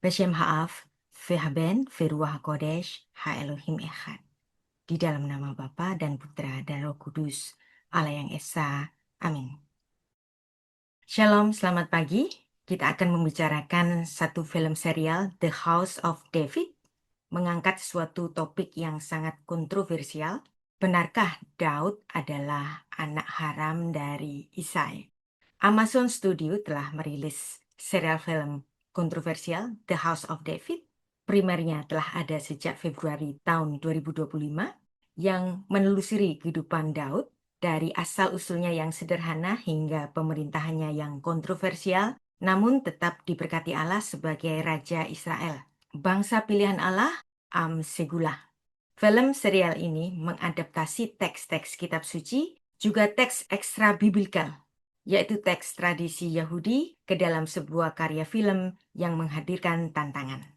Beshem Ha'af, Vehaben, Veruah HaKodesh, Ha-Elohim Echad. Di dalam nama Bapa dan Putra dan Roh Kudus, Allah yang Esa. Amin. Shalom, selamat pagi. Kita akan membicarakan satu film serial, The House of David, mengangkat suatu topik yang sangat kontroversial. Benarkah Daud adalah anak haram dari Isai? Amazon Studio telah merilis serial film kontroversial The House of David. Primernya telah ada sejak Februari tahun 2025 yang menelusuri kehidupan Daud dari asal-usulnya yang sederhana hingga pemerintahannya yang kontroversial, namun tetap diberkati Allah sebagai Raja Israel. Bangsa pilihan Allah, Am Segulah. Film serial ini mengadaptasi teks-teks kitab suci, juga teks ekstra biblikal, yaitu teks tradisi Yahudi ke dalam sebuah karya film yang menghadirkan tantangan.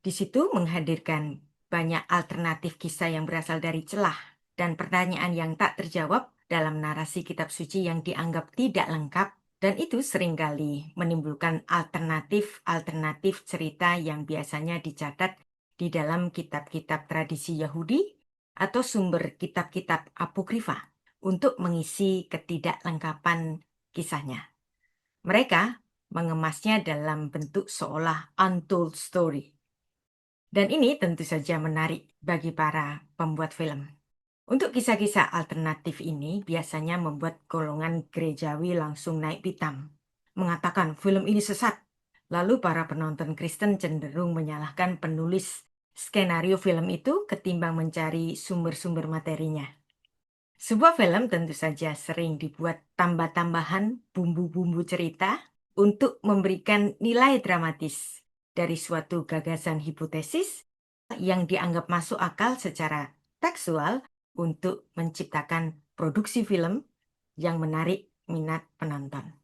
Di situ menghadirkan banyak alternatif kisah yang berasal dari celah dan pertanyaan yang tak terjawab dalam narasi kitab suci yang dianggap tidak lengkap, dan itu seringkali menimbulkan alternatif cerita yang biasanya dicatat di dalam kitab-kitab tradisi Yahudi atau sumber kitab-kitab apokrifa untuk mengisi ketidaklengkapan kisahnya. Mereka mengemasnya dalam bentuk seolah untold story. Dan ini tentu saja menarik bagi para pembuat film. Untuk kisah-kisah alternatif ini biasanya membuat golongan gerejawi langsung naik pitam, mengatakan film ini sesat. Lalu para penonton Kristen cenderung menyalahkan penulis skenario film itu ketimbang mencari sumber-sumber materinya. Sebuah film tentu saja sering dibuat tambah-tambahan bumbu-bumbu cerita untuk memberikan nilai dramatis dari suatu gagasan hipotesis yang dianggap masuk akal secara tekstual untuk menciptakan produksi film yang menarik minat penonton.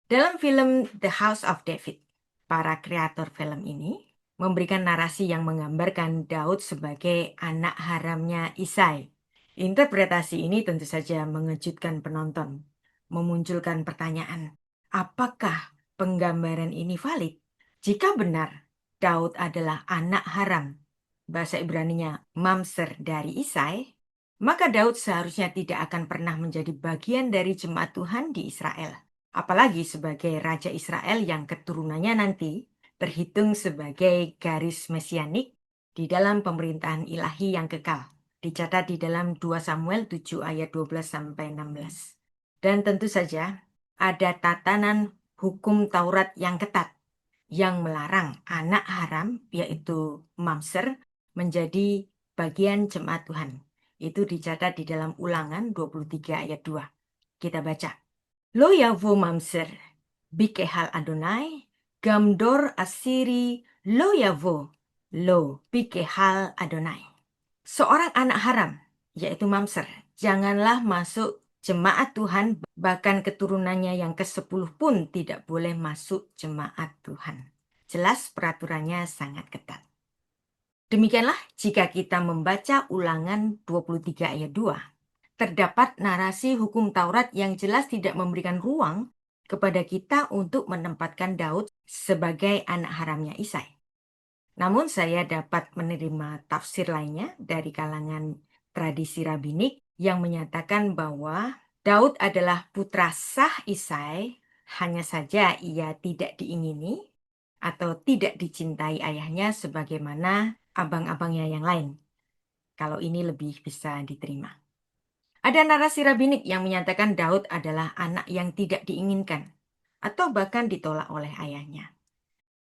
Dalam film The House of David, para kreator film ini memberikan narasi yang menggambarkan Daud sebagai anak haramnya Isai. Interpretasi ini tentu saja mengejutkan penonton, memunculkan pertanyaan, apakah penggambaran ini valid? Jika benar, Daud adalah anak haram, bahasa Ibraninya mamser dari Isai, maka Daud seharusnya tidak akan pernah menjadi bagian dari jemaat Tuhan di Israel. Apalagi sebagai Raja Israel yang keturunannya nanti terhitung sebagai garis mesianik di dalam pemerintahan ilahi yang kekal. Dicatat di dalam 2 Samuel 7 ayat 12-16. Dan tentu saja ada tatanan hukum Taurat yang ketat yang melarang anak haram, yaitu mamser, menjadi bagian jemaat Tuhan. Itu dicatat di dalam Ulangan 23 ayat 2. Kita baca. Lo yavo mamser, bikehal Adonai, gamdor asiri, lo yavo, lo bikehal Adonai. Seorang anak haram, yaitu mamser, janganlah masuk jemaat Tuhan, bahkan keturunannya yang ke-10 pun tidak boleh masuk jemaat Tuhan. Jelas peraturannya sangat ketat. Demikianlah jika kita membaca Ulangan 23 ayat 2. Terdapat narasi hukum Taurat yang jelas tidak memberikan ruang kepada kita untuk menempatkan Daud sebagai anak haramnya Isai. Namun saya dapat menerima tafsir lainnya dari kalangan tradisi rabbinik yang menyatakan bahwa Daud adalah putra sah Isai, hanya saja ia tidak diingini atau tidak dicintai ayahnya sebagaimana abang-abangnya yang lain. Kalau ini lebih bisa diterima. Ada narasi rabbinik yang menyatakan Daud adalah anak yang tidak diinginkan atau bahkan ditolak oleh ayahnya.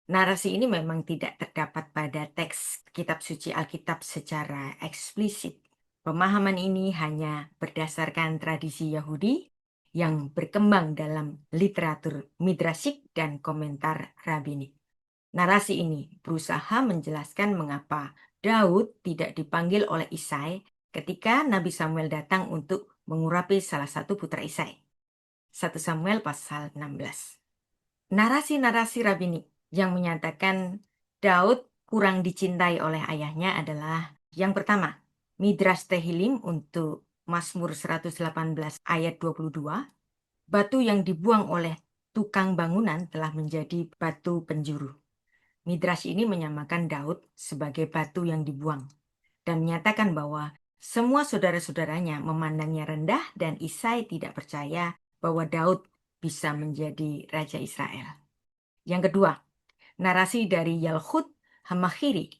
Narasi ini memang tidak terdapat pada teks kitab suci Alkitab secara eksplisit. Pemahaman ini hanya berdasarkan tradisi Yahudi yang berkembang dalam literatur midrasik dan komentar rabbinik. Narasi ini berusaha menjelaskan mengapa Daud tidak dipanggil oleh Isai ketika Nabi Samuel datang untuk mengurapi salah satu putra Isai. 1 Samuel pasal 16. Narasi-narasi rabbinik yang menyatakan Daud kurang dicintai oleh ayahnya adalah yang pertama, Midrash Tehilim untuk Mazmur 118 ayat 22, batu yang dibuang oleh tukang bangunan telah menjadi batu penjuru. Midrash ini menyamakan Daud sebagai batu yang dibuang dan menyatakan bahwa semua saudara-saudaranya memandangnya rendah dan Isai tidak percaya bahwa Daud bisa menjadi Raja Israel. Yang kedua, narasi dari Yalhut Hamakhiri.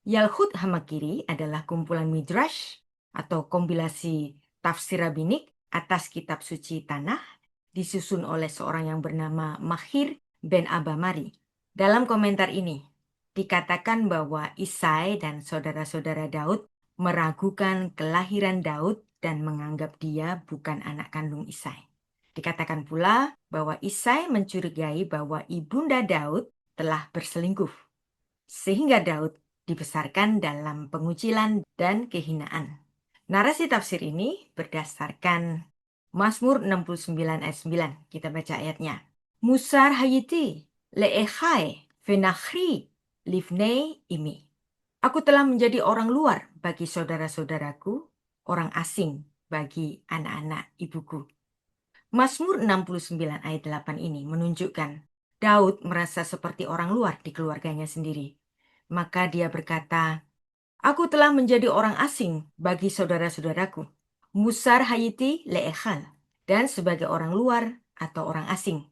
Yalhut Hamakhiri adalah kumpulan Midrash atau kompilasi tafsir rabbinik atas kitab suci tanah disusun oleh seorang yang bernama Mahir ben Abamari. Dalam komentar ini, dikatakan bahwa Isai dan saudara-saudara Daud meragukan kelahiran Daud dan menganggap dia bukan anak kandung Isai. Dikatakan pula bahwa Isai mencurigai bahwa ibunda Daud telah berselingkuh, sehingga Daud dibesarkan dalam pengucilan dan kehinaan. Narasi tafsir ini berdasarkan Mazmur 69 ayat 9. Kita baca ayatnya. Musar hayiti le'echai venakhri livnei imi. Aku telah menjadi orang luar bagi saudara-saudaraku, orang asing bagi anak-anak ibuku. Mazmur 69 ayat 8 ini menunjukkan Daud merasa seperti orang luar di keluarganya sendiri. Maka dia berkata, aku telah menjadi orang asing bagi saudara-saudaraku. Musar hayiti le'echal. Dan sebagai orang luar atau orang asing.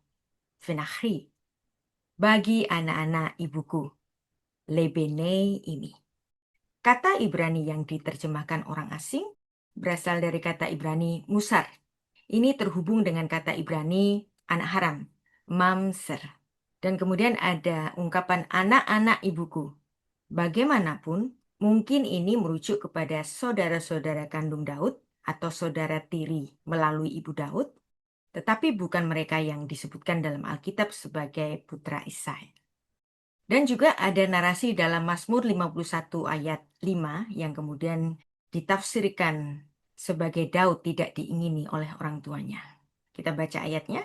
Venakhri. Bagi anak-anak ibuku. Lebenei ini. Kata Ibrani yang diterjemahkan orang asing berasal dari kata Ibrani musar. Ini terhubung dengan kata Ibrani anak haram, mamser. Dan kemudian ada ungkapan anak-anak ibuku. Bagaimanapun, mungkin ini merujuk kepada saudara-saudara kandung Daud atau saudara tiri melalui ibu Daud, tetapi bukan mereka yang disebutkan dalam Alkitab sebagai putra Isai. Dan juga ada narasi dalam Mazmur 51 ayat 5 yang kemudian ditafsirkan sebagai Daud tidak diingini oleh orang tuanya. Kita baca ayatnya.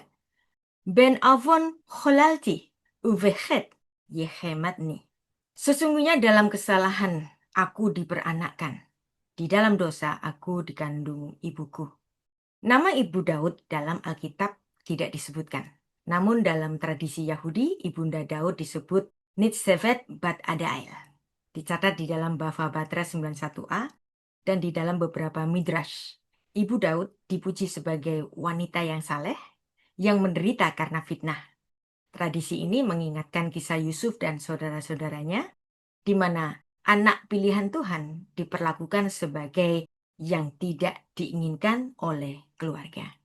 Ben avon kholalti uvechet yehematni. Sesungguhnya dalam kesalahan aku diperanakkan. Di dalam dosa aku dikandung ibuku. Nama ibu Daud dalam Alkitab tidak disebutkan. Namun dalam tradisi Yahudi, ibunda Daud disebut Nitsevet bat Adael. Dicatat di dalam Bava Batra 91a dan di dalam beberapa midrash. Ibu Daud dipuji sebagai wanita yang saleh yang menderita karena fitnah. Tradisi ini mengingatkan kisah Yusuf dan saudara-saudaranya, di mana anak pilihan Tuhan diperlakukan sebagai yang tidak diinginkan oleh keluarga.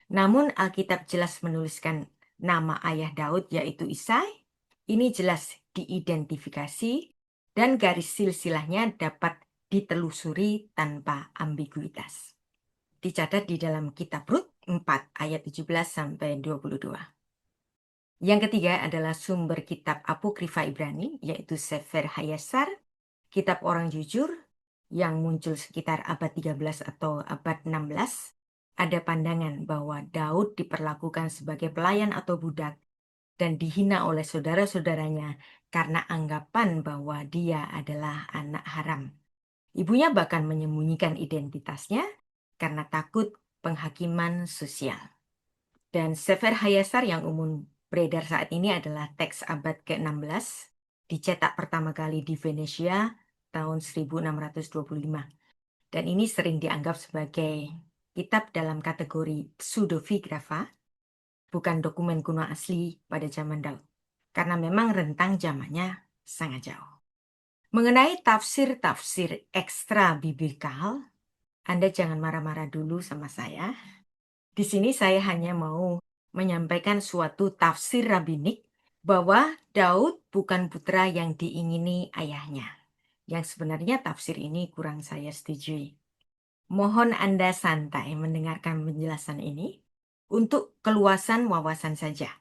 Namun Alkitab jelas menuliskan nama ayah Daud yaitu Isai. Ini jelas diidentifikasi dan garis silsilahnya dapat ditelusuri tanpa ambiguitas. Dicatat di dalam kitab Rut 4 ayat 17-22. Yang ketiga adalah sumber kitab Apokrifa Ibrani, yaitu Sefer Hayasar, kitab orang jujur, yang muncul sekitar abad 13 atau abad 16. Ada pandangan bahwa Daud diperlakukan sebagai pelayan atau budak dan dihina oleh saudara-saudaranya karena anggapan bahwa dia adalah anak haram. Ibunya bahkan menyembunyikan identitasnya karena takut penghakiman sosial. Dan Sefer Hayasar yang umum beredar saat ini adalah teks abad ke-16, dicetak pertama kali di Venesia tahun 1625. Dan ini sering dianggap sebagai kitab dalam kategori pseudepigrafa, bukan dokumen kuno asli pada zaman Daud, karena memang rentang zamannya sangat jauh. Mengenai tafsir-tafsir ekstra biblikal, Anda jangan marah-marah dulu sama saya. Di sini saya hanya mau menyampaikan suatu tafsir rabbinik bahwa Daud bukan putra yang diingini ayahnya. Yang sebenarnya tafsir ini kurang saya setujui. Mohon Anda santai mendengarkan penjelasan ini untuk keluasan wawasan saja.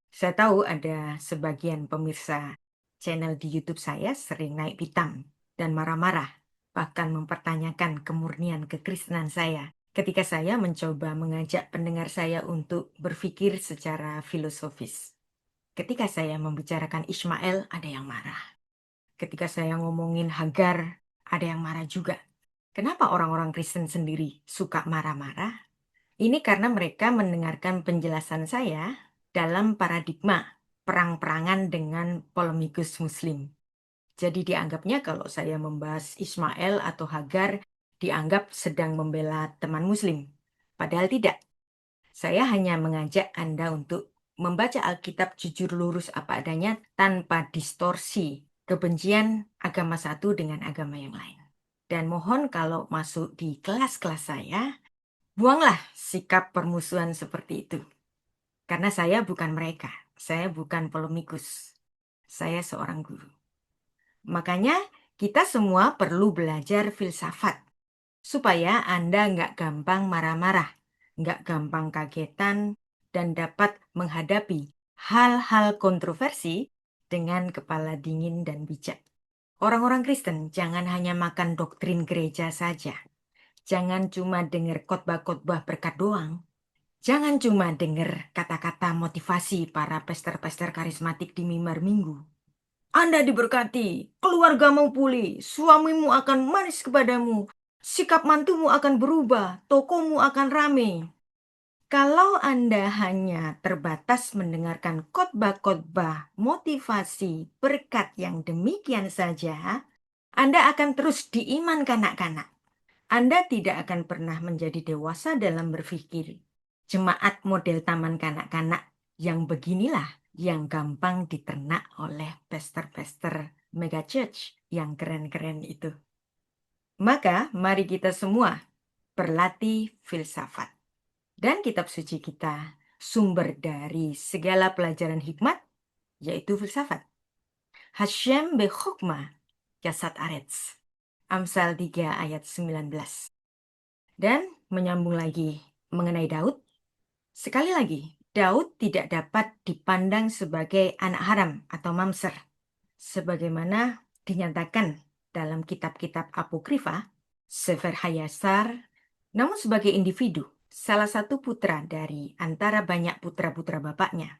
Saya tahu ada sebagian pemirsa channel di YouTube saya sering naik pitam dan marah-marah, bahkan mempertanyakan kemurnian kekristenan saya ketika saya mencoba mengajak pendengar saya untuk berpikir secara filosofis. Ketika saya membicarakan Ismail, ada yang marah. Ketika saya ngomongin Hagar, ada yang marah juga. Kenapa orang-orang Kristen sendiri suka marah-marah? Ini karena mereka mendengarkan penjelasan saya dalam paradigma perang-perangan dengan polemikus Muslim. Jadi dianggapnya kalau saya membahas Ismail atau Hagar, dianggap sedang membela teman Muslim. Padahal tidak. Saya hanya mengajak Anda untuk membaca Alkitab jujur lurus apa adanya tanpa distorsi kebencian agama satu dengan agama yang lain. Dan mohon kalau masuk di kelas-kelas saya, buanglah sikap permusuhan seperti itu. Karena saya bukan mereka. Saya bukan polemikus. Saya seorang guru. Makanya kita semua perlu belajar filsafat. Supaya Anda nggak gampang marah-marah, nggak gampang kagetan, dan dapat menghadapi hal-hal kontroversi dengan kepala dingin dan bijak. Orang-orang Kristen jangan hanya makan doktrin gereja saja. Jangan cuma dengar khotbah-khotbah berkat doang. Jangan cuma dengar kata-kata motivasi para pester-pester karismatik di mimbar minggu. Anda diberkati, keluargamu pulih, suamimu akan manis kepadamu, sikap mantumu akan berubah, tokomu akan rame. Kalau Anda hanya terbatas mendengarkan khotbah-khotbah motivasi berkat yang demikian saja, Anda akan terus diiman kanak-kanak. Anda tidak akan pernah menjadi dewasa dalam berpikir. Jemaat model taman kanak-kanak yang beginilah yang gampang diternak oleh pester-pester mega church yang keren-keren itu. Maka mari kita semua berlatih filsafat. Dan kitab suci kita sumber dari segala pelajaran hikmat, yaitu filsafat. Hashem bechokmah jasad aretz. Amsal 3 ayat 19. Dan menyambung lagi mengenai Daud. Sekali lagi, Daud tidak dapat dipandang sebagai anak haram atau mamser. Sebagaimana dinyatakan dalam kitab-kitab apokrifa, Sefer Hayasar, namun sebagai individu, salah satu putra dari antara banyak putra-putra bapaknya.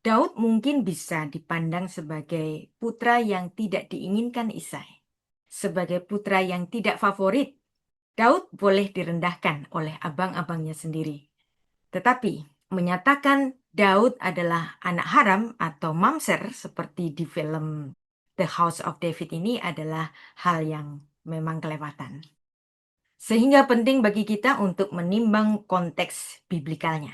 Daud mungkin bisa dipandang sebagai putra yang tidak diinginkan Isai. Sebagai putra yang tidak favorit, Daud boleh direndahkan oleh abang-abangnya sendiri. Tetapi menyatakan Daud adalah anak haram atau mamser seperti di film The House of David ini adalah hal yang memang kelewatan. Sehingga penting bagi kita untuk menimbang konteks biblikalnya.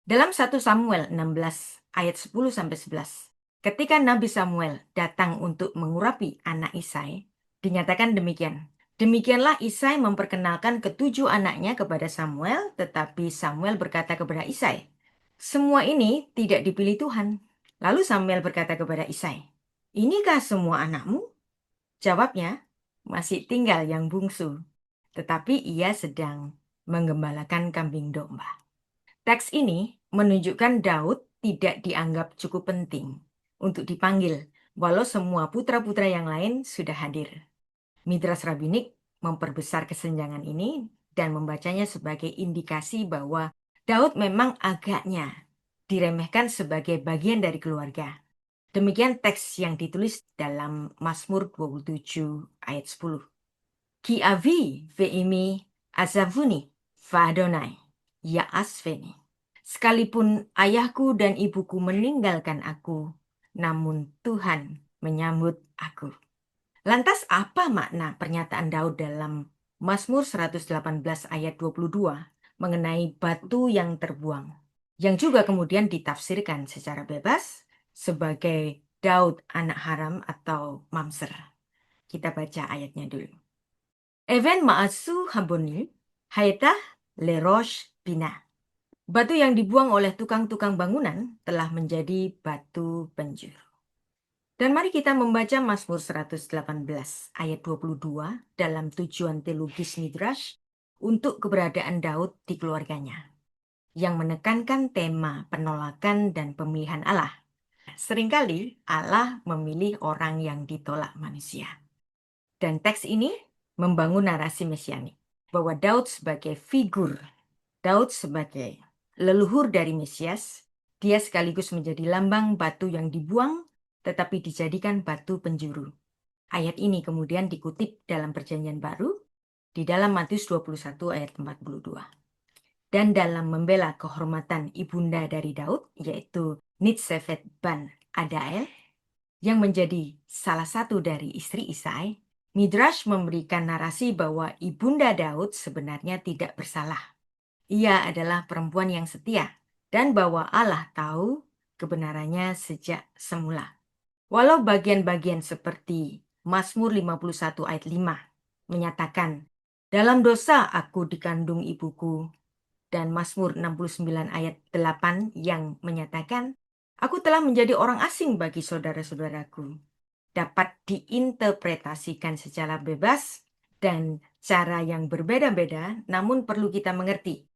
Dalam 1 Samuel 16 ayat 10-11, ketika Nabi Samuel datang untuk mengurapi anak Isai, dinyatakan demikian. Demikianlah Isai memperkenalkan ketujuh anaknya kepada Samuel, tetapi Samuel berkata kepada Isai, "Semua ini tidak dipilih Tuhan." Lalu Samuel berkata kepada Isai, "Inikah semua anakmu?" Jawabnya, "Masih tinggal yang bungsu, tetapi ia sedang menggembalakan kambing domba." Teks ini menunjukkan Daud tidak dianggap cukup penting untuk dipanggil, walau semua putra-putra yang lain sudah hadir. Midrash Rabbinik memperbesar kesenjangan ini dan membacanya sebagai indikasi bahwa Daud memang agaknya diremehkan sebagai bagian dari keluarga. Demikian teks yang ditulis dalam Mazmur 27 ayat 10. Ki avi ve'imi azavuni va'adonai ya asveni. Sekalipun ayahku dan ibuku meninggalkan aku, namun Tuhan menyambut aku. Lantas apa makna pernyataan Daud dalam Mazmur 118 ayat 22 mengenai batu yang terbuang, yang juga kemudian ditafsirkan secara bebas sebagai Daud anak haram atau mamser? Kita baca ayatnya dulu. Even ma'asu habonil haitah lerosh bina. Batu yang dibuang oleh tukang-tukang bangunan telah menjadi batu penjuru. Dan mari kita membaca Mazmur 118 ayat 22 dalam tujuan teologis Midrash untuk keberadaan Daud di keluarganya, yang menekankan tema penolakan dan pemilihan Allah. Seringkali Allah memilih orang yang ditolak manusia. Dan teks ini membangun narasi mesianik, bahwa Daud sebagai figur, Daud sebagai leluhur dari Mesias, dia sekaligus menjadi lambang batu yang dibuang tetapi dijadikan batu penjuru. Ayat ini kemudian dikutip dalam Perjanjian Baru di dalam Matius 21 ayat 42. Dan dalam membela kehormatan ibunda dari Daud, yaitu Nitsefet ban Adael, yang menjadi salah satu dari istri Isai, Midrash memberikan narasi bahwa Ibunda Daud sebenarnya tidak bersalah. Ia adalah perempuan yang setia dan bahwa Allah tahu kebenarannya sejak semula. Walau bagian-bagian seperti Mazmur 51 ayat 5 menyatakan, dalam dosa aku dikandung ibuku, dan Mazmur 69 ayat 8 yang menyatakan, aku telah menjadi orang asing bagi saudara-saudaraku, dapat diinterpretasikan secara bebas dan cara yang berbeda-beda, namun perlu kita mengerti.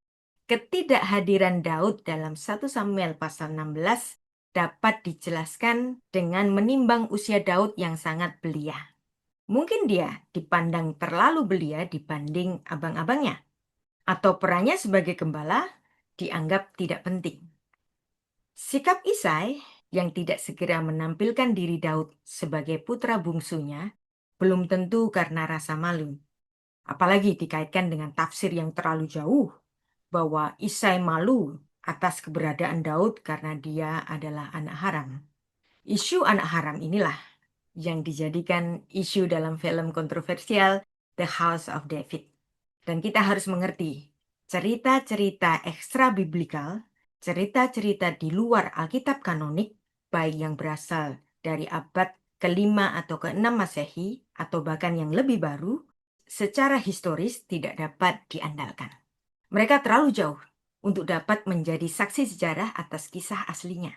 Ketidakhadiran Daud dalam 1 Samuel pasal 16 dapat dijelaskan dengan menimbang usia Daud yang sangat belia. Mungkin dia dipandang terlalu belia dibanding abang-abangnya, atau perannya sebagai gembala dianggap tidak penting. Sikap Isai yang tidak segera menampilkan diri Daud sebagai putra bungsunya belum tentu karena rasa malu. Apalagi dikaitkan dengan tafsir yang terlalu jauh bahwa Isai malu atas keberadaan Daud karena dia adalah anak haram. Isu anak haram inilah yang dijadikan isu dalam film kontroversial The House of David. Dan kita harus mengerti, cerita-cerita ekstra biblikal, cerita-cerita di luar Alkitab kanonik, baik yang berasal dari abad ke-5 atau ke-6 Masehi, atau bahkan yang lebih baru, secara historis tidak dapat diandalkan. Mereka terlalu jauh untuk dapat menjadi saksi sejarah atas kisah aslinya.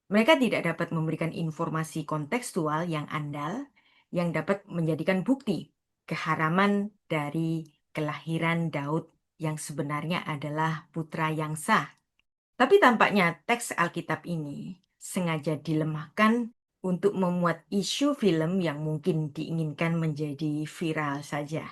Mereka tidak dapat memberikan informasi kontekstual yang andal yang dapat menjadikan bukti keharaman dari kelahiran Daud yang sebenarnya adalah putra yang sah. Tapi tampaknya teks Alkitab ini sengaja dilemahkan untuk memuat isu film yang mungkin diinginkan menjadi viral saja.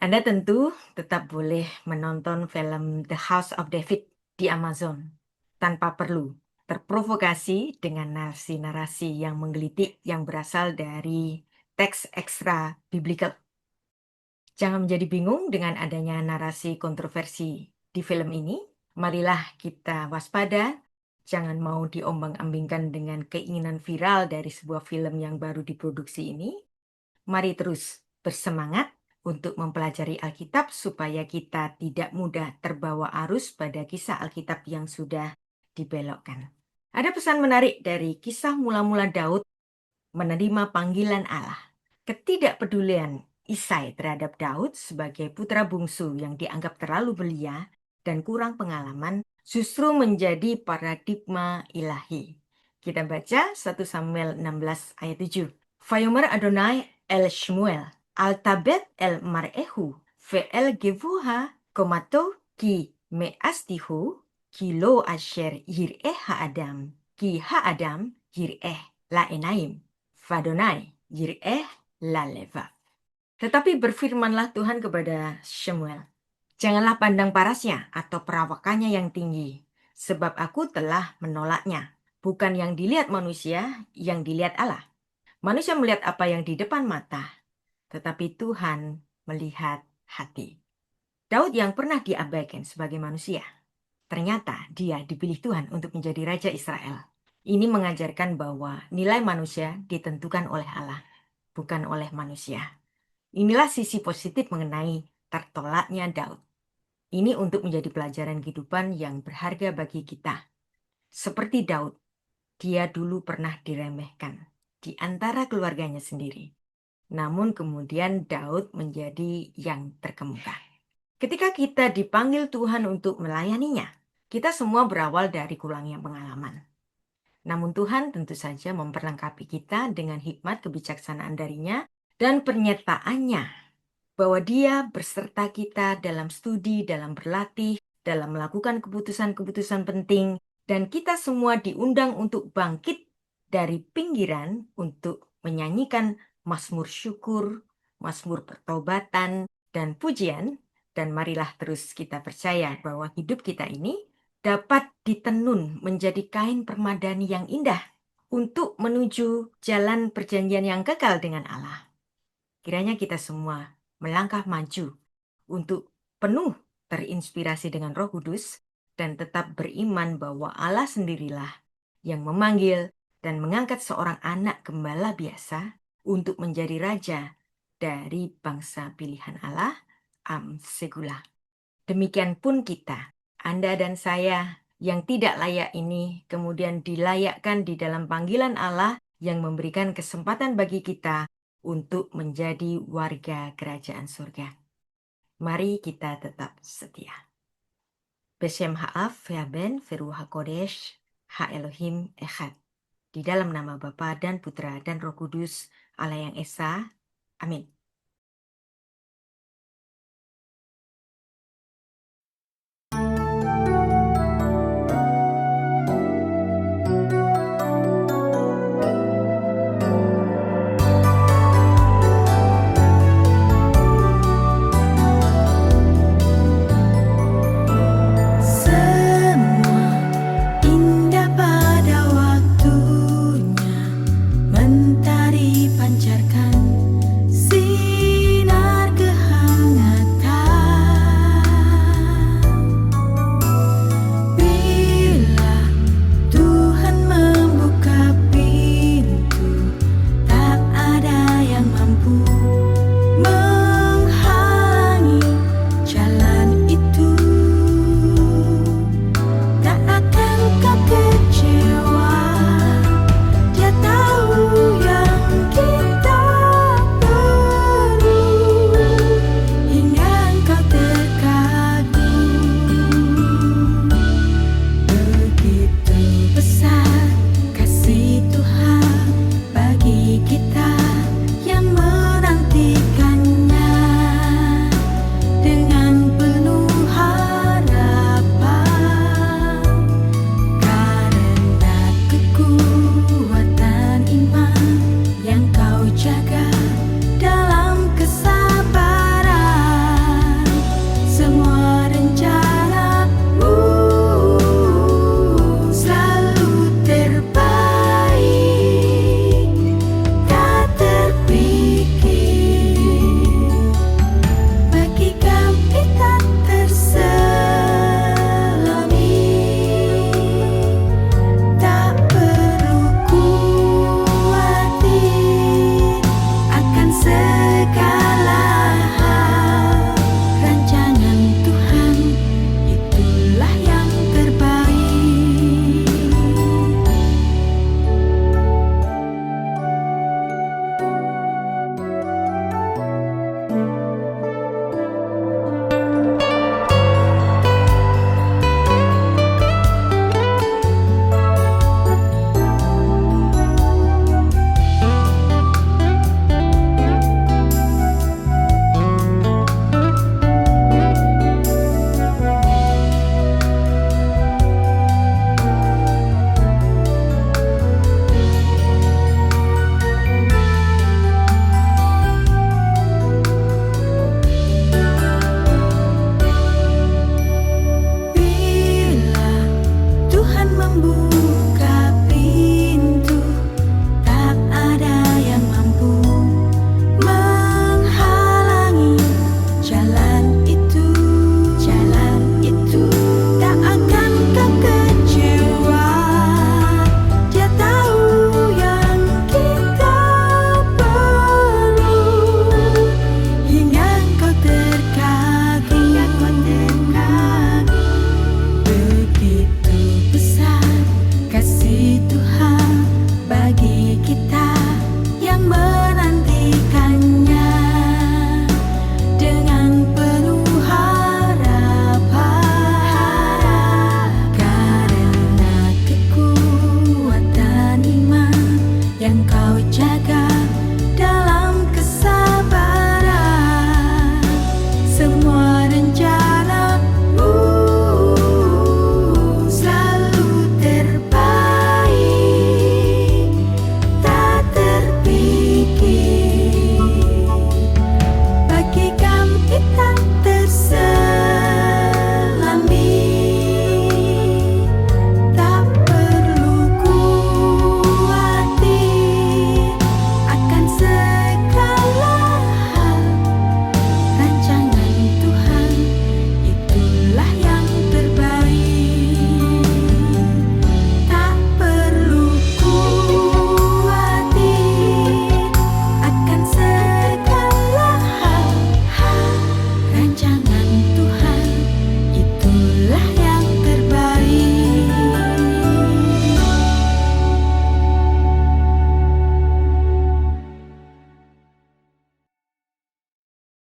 Anda tentu tetap boleh menonton film The House of David di Amazon tanpa perlu terprovokasi dengan narasi-narasi yang menggelitik yang berasal dari teks ekstra biblical. Jangan menjadi bingung dengan adanya narasi kontroversi di film ini. Marilah kita waspada, jangan mau diombang-ambingkan dengan keinginan viral dari sebuah film yang baru diproduksi ini. Mari terus bersemangat untuk mempelajari Alkitab supaya kita tidak mudah terbawa arus pada kisah Alkitab yang sudah dibelokkan. Ada pesan menarik dari kisah mula-mula Daud menerima panggilan Allah. Ketidakpedulian Isai terhadap Daud sebagai putra bungsu yang dianggap terlalu belia dan kurang pengalaman justru menjadi paradigma ilahi. Kita baca 1 Samuel 16 ayat 7. Vayomer Adonai el Shmuel, al tabet el mar'ehu, ve'el gevuha, komato ki me'astihu, ki lo asher yir'eh ha'adam, ki ha'adam yir'eh la'enaim, vadonai yir'eh la'levav. Tetapi berfirmanlah Tuhan kepada Shemuel, janganlah pandang parasnya atau perawakannya yang tinggi, sebab aku telah menolaknya. Bukan yang dilihat manusia, yang dilihat Allah. Manusia melihat apa yang di depan mata, tetapi Tuhan melihat hati. Daud yang pernah diabaikan sebagai manusia, ternyata dia dipilih Tuhan untuk menjadi Raja Israel. Ini mengajarkan bahwa nilai manusia ditentukan oleh Allah, bukan oleh manusia. Inilah sisi positif mengenai tertolaknya Daud. Ini untuk menjadi pelajaran kehidupan yang berharga bagi kita. Seperti Daud, dia dulu pernah diremehkan di antara keluarganya sendiri. Namun kemudian Daud menjadi yang terkemuka. Ketika kita dipanggil Tuhan untuk melayaninya, kita semua berawal dari kurangnya pengalaman. Namun Tuhan tentu saja memperlengkapi kita dengan hikmat kebijaksanaan darinya dan penyertaannya bahwa dia berserta kita dalam studi, dalam berlatih, dalam melakukan keputusan-keputusan penting, dan kita semua diundang untuk bangkit dari pinggiran untuk menyanyikan mazmur syukur, mazmur pertobatan, dan pujian. Dan marilah terus kita percaya bahwa hidup kita ini dapat ditenun menjadi kain permadani yang indah untuk menuju jalan perjanjian yang kekal dengan Allah. Kiranya kita semua melangkah maju untuk penuh terinspirasi dengan Roh Kudus dan tetap beriman bahwa Allah sendirilah yang memanggil dan mengangkat seorang anak gembala biasa untuk menjadi raja dari bangsa pilihan Allah, Segula. Demikian pun kita, Anda dan saya yang tidak layak ini kemudian dilayakkan di dalam panggilan Allah yang memberikan kesempatan bagi kita untuk menjadi warga kerajaan surga. Mari kita tetap setia. Beshem Ha'af, Ve'aben, Ve'ruach HaKodesh, Ha-Elohim Echad. Di dalam nama Bapa dan Putra dan Roh Kudus, Allah yang Esa. Amin.